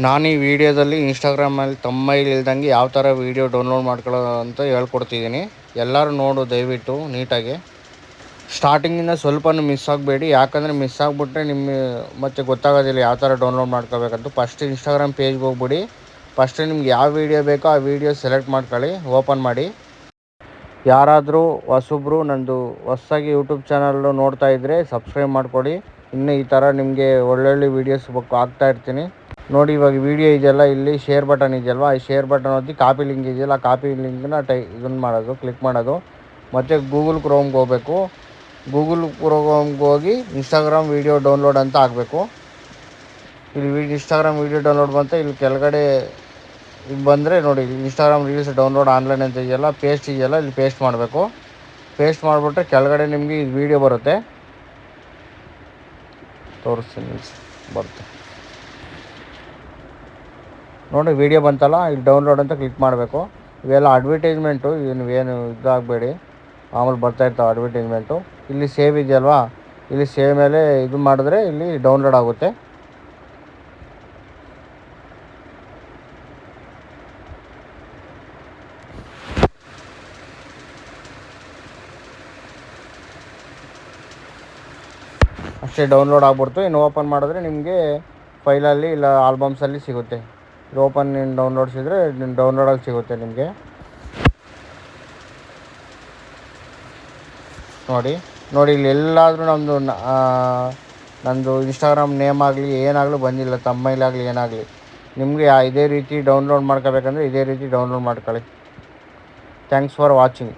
ನಾನು ಈ ವಿಡಿಯೋದಲ್ಲಿ ಇನ್ಸ್ಟಾಗ್ರಾಮಲ್ಲಿ ತಮ್ಮೈಲ್ ಇಲ್ದಂಗೆ ಯಾವ ಥರ ವೀಡಿಯೋ ಡೌನ್ಲೋಡ್ ಮಾಡ್ಕೊಳ್ಳೋದು ಅಂತ ಹೇಳ್ಕೊಡ್ತಿದ್ದೀನಿ. ಎಲ್ಲರೂ ನೋಡು ದಯವಿಟ್ಟು ನೀಟಾಗಿ. ಸ್ಟಾರ್ಟಿಂಗಿಂದ ಸ್ವಲ್ಪನೂ ಮಿಸ್ ಆಗಬೇಡಿ, ಯಾಕಂದರೆ ಮಿಸ್ ಆಗಿಬಿಟ್ರೆ ಮತ್ತೆ ಗೊತ್ತಾಗೋದಿಲ್ಲ ಯಾವ ಥರ ಡೌನ್ಲೋಡ್ ಮಾಡ್ಕೋಬೇಕಂತ. ಫಸ್ಟ್ ಇನ್ಸ್ಟಾಗ್ರಾಮ್ ಪೇಜ್ಗೆ ಹೋಗ್ಬಿಡಿ. ಫಸ್ಟ್ ನಿಮ್ಗೆ ಯಾವ ವೀಡಿಯೋ ಬೇಕೋ ಆ ವೀಡಿಯೋ ಸೆಲೆಕ್ಟ್ ಮಾಡ್ಕೊಳ್ಳಿ, ಓಪನ್ ಮಾಡಿ. ಯಾರಾದರೂ ಹೊಸಬ್ರು ನಂದು ಹೊಸದಾಗಿ ಯೂಟ್ಯೂಬ್ ಚಾನಲ್ಲು ನೋಡ್ತಾ ಇದ್ದರೆ ಸಬ್ಸ್ಕ್ರೈಬ್ ಮಾಡಿಕೊಡಿ. ಇನ್ನು ಈ ಥರ ನಿಮಗೆ ಒಳ್ಳೊಳ್ಳೆ ವೀಡಿಯೋಸ್ ಹಾಕ್ತಾ ಇರ್ತೀನಿ. ನೋಡಿ, ಇವಾಗ ವೀಡಿಯೋ ಇದೆಯಲ್ಲ, ಇಲ್ಲಿ ಶೇರ್ ಬಟನ್ ಇದೆಯಲ್ವ, ಈ ಶೇರ್ ಬಟನ್ ಒತ್ತಿ ಕಾಪಿ ಲಿಂಕ್ ಇದೆಯಲ್ಲ, ಕಾಪಿ ಲಿಂಕ್ನ ಇದನ್ನು ಮಾಡೋದು, ಕ್ಲಿಕ್ ಮಾಡೋದು. ಮತ್ತು ಗೂಗಲ್ ಕ್ರೋಮ್ಗೆ ಹೋಗಬೇಕು. ಗೂಗಲ್ ಕ್ರೋಮ್ಗೆ ಹೋಗಿ ಇನ್ಸ್ಟಾಗ್ರಾಮ್ ವೀಡಿಯೋ ಡೌನ್ಲೋಡ್ ಅಂತ ಹಾಕಬೇಕು. ಇಲ್ಲಿ ಇನ್ಸ್ಟಾಗ್ರಾಮ್ ವೀಡಿಯೋ ಡೌನ್ಲೋಡ್ ಬಂತ ಇಲ್ಲಿ ಕೆಳಗಡೆ ಇಲ್ಲಿ ಬಂದರೆ ನೋಡಿ, ಇನ್ಸ್ಟಾಗ್ರಾಮ್ ರೀಲ್ಸ್ ಡೌನ್ಲೋಡ್ ಆನ್ಲೈನ್ ಅಂತ ಇದೆಯಲ್ಲ, ಪೇಸ್ಟ್ ಇದೆಯಲ್ಲ, ಇಲ್ಲಿ ಪೇಸ್ಟ್ ಮಾಡಬೇಕು. ಪೇಸ್ಟ್ ಮಾಡಿಬಿಟ್ರೆ ಕೆಳಗಡೆ ನಿಮಗೆ ಇದು ವೀಡಿಯೋ ಬರುತ್ತೆ, ತೋರಿಸ್ತೀನಿ ಬರುತ್ತೆ ನೋಡಿ. ವೀಡಿಯೋ ಬಂತಲ್ಲ, ಇಲ್ಲಿ ಡೌನ್ಲೋಡ್ ಅಂತ ಕ್ಲಿಕ್ ಮಾಡಬೇಕು. ಇವೆಲ್ಲ ಅಡ್ವರ್ಟೈಸ್ಮೆಂಟು, ಏನು ಇದಾಗಬೇಡಿ, ಆಮೇಲೆ ಬರ್ತಾಯಿರ್ತಾವೆ ಅಡ್ವರ್ಟೈಸ್ಮೆಂಟು. ಇಲ್ಲಿ ಸೇವ್ ಇದೆಯಲ್ವಾ, ಇಲ್ಲಿ ಸೇವ್ ಮೇಲೆ ಇದು ಮಾಡಿದ್ರೆ ಇಲ್ಲಿ ಡೌನ್ಲೋಡ್ ಆಗುತ್ತೆ. ಅಷ್ಟೇ, ಡೌನ್ಲೋಡ್ ಆಗ್ಬಿಡ್ತು. ಇನ್ನು ಓಪನ್ ಮಾಡಿದ್ರೆ ನಿಮಗೆ ಫೈಲಲ್ಲಿ ಇಲ್ಲ ಆಲ್ಬಮ್ಸಲ್ಲಿ ಸಿಗುತ್ತೆ. ಇದು ಓಪನ್ ಡೌನ್ಲೋಡ್ಸಿದ್ರೆ ಡೌನ್ಲೋಡಲ್ಲಿ ಸಿಗುತ್ತೆ ನಿಮಗೆ. ನೋಡಿ ಇಲ್ಲಿ ಎಲ್ಲಾದರೂ ನಂದು ಇನ್ಸ್ಟಾಗ್ರಾಮ್ ನೇಮ್ ಆಗಲಿ ಏನಾಗಲಿ ಬಂದಿಲ್ಲ, ತಮ್ಮೈಲಾಗಲಿ ಏನಾಗಲಿ. ನಿಮಗೆ ಇದೇ ರೀತಿ ಡೌನ್ಲೋಡ್ ಮಾಡ್ಕೋಬೇಕಂದ್ರೆ ಇದೇ ರೀತಿ ಡೌನ್ಲೋಡ್ ಮಾಡ್ಕೊಳ್ಳಿ. Thanks for watching.